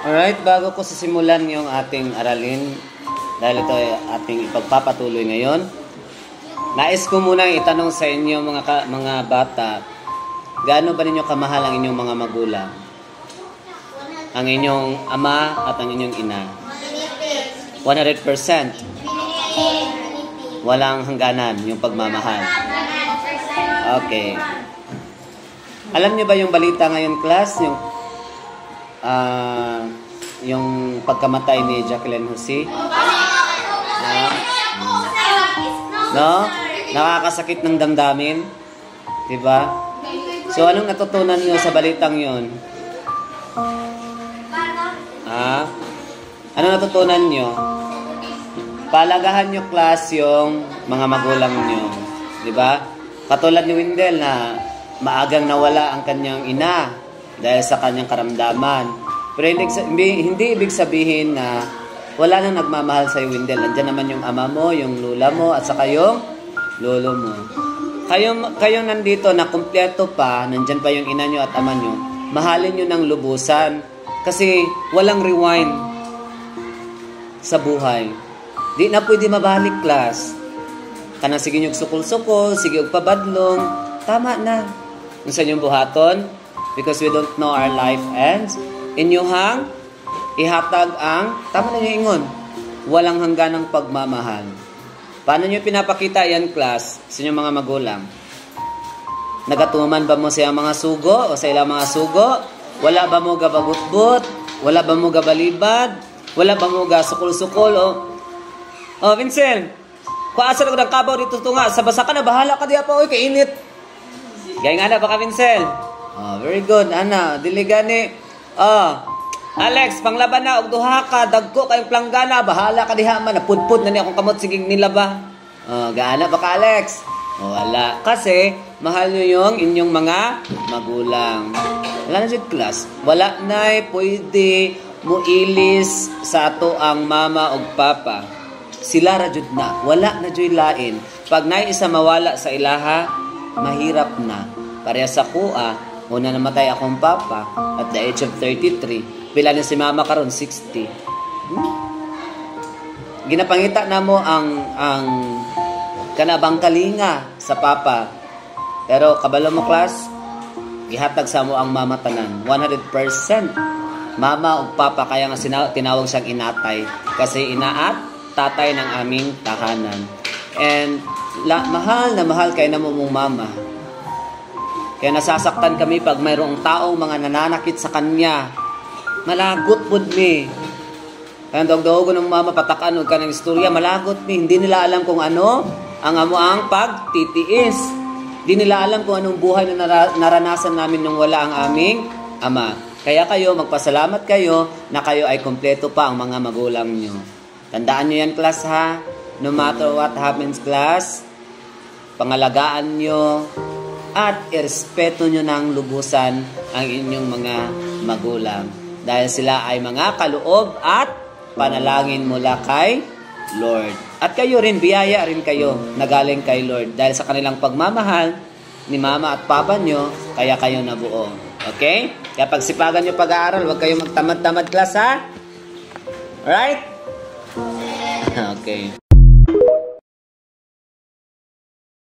Alright, bago ko sisimulan yung ating aralin, dahil ito ay ating ipagpapatuloy ngayon, nais ko muna itanong sa inyo mga bata, gaano ba ninyo kamahal ang inyong mga magulang? Ang inyong ama at ang inyong ina? 100%. Walang hangganan yung pagmamahal. Okay. Alam niyo ba yung balita ngayon, class? Yung pagkamatay ni Jacqueline Jose? No? Nakakasakit ng damdamin. Diba? So, anong natutunan niyo sa balitang yun? Ano natutunan niyo? Palagahan niyo, class, yung mga magulang niyo. Diba? Katulad ni Wendell na maagang nawala ang kanyang ina dahil sa kanyang karamdaman. Pero hindi ibig sabihin na wala nang nagmamahal sa iyo, Wendell. Nandiyan naman yung ama mo, yung lula mo, at saka yung lolo mo. Kayo nandito na kumpleto pa, nandyan pa yung ina nyo at ama nyo, mahalin nyo ng lubusan. Kasi walang rewind sa buhay. Di na pwede mabalik, class. Kanang sige nyo sukol-sukol, sige pabadlong, tama na. Kung sa inyong buhaton, because we don't know our life ends, inyuhang ihatag ang, tama na nyo ingon, walang hangganang pagmamahal. Paano nyo pinapakita yan, class, sa inyong mga magulang? Nagatuman ba mo sa mga sugo o sa ilang mga sugo? Wala ba mo gabagutbut? Wala ba mo gabalibad? Wala ba mo gasukol-sukol? Oh, Vincent, paasa na ng kabaw dito tunga. Sa basa ka na, bahala ka diya pa. Uy, kainit. Gaya nga na, baka Vincent. Oh, very good. Ana, dili gani. Oh, Alex, panglaban na. Og duha ka, dagko kayong planggana. Bahala ka diha man. Napudpud na niya akong kamot. Sigig nilaba. Oh, gaana baka Alex. Oh, wala. Kasi, mahal nyo yung inyong mga magulang. Wala na dyan, class. Wala na pwede muilis sa ato ang mama o papa. Sila rajud na. Wala na dyan lain. Pag naisa mawala sa ilaha, mahirap na. Pareha sa kuha, una namatay akong papa at the age of 33. Pila na si mama karon 60. Ginapangita na mo ang kanabang kalinga sa papa. Pero kabalo mo, class, gihatag sa mo ang mama tanan. 100%. Mama o papa, kaya nga tinawag siyang inatay. Kasi inaat tatay ng aming tahanan. And mahal na mahal kayo na mong mama. Kaya nasasaktan kami pag mayroong taong mga nananakit sa kanya. Malagot po mi. Kaya dog-dogo ng mama patakan ka ng istorya. Malagot mi. Hindi nila alam kung ano ang ang pagtitiis. Hindi nila alam kung anong buhay na naranasan namin nung wala ang aming ama. Kaya kayo, magpasalamat kayo na kayo ay kumpleto pa ang mga magulang nyo. Tandaan nyo yan, class, ha? No matter what happens, class, pangalagaan nyo at irespeto nyo ng lubusan ang inyong mga magulang. Dahil sila ay mga kaloob at panalangin mula kay Lord. At kayo rin, biyaya rin kayo na galing kay Lord. Dahil sa kanilang pagmamahal ni mama at papa nyo, kaya kayo nabuo. Okay? Kaya pagsipagan nyo pag-aaral, huwag kayong magtamad-tamad, class, ha? Alright? Okay.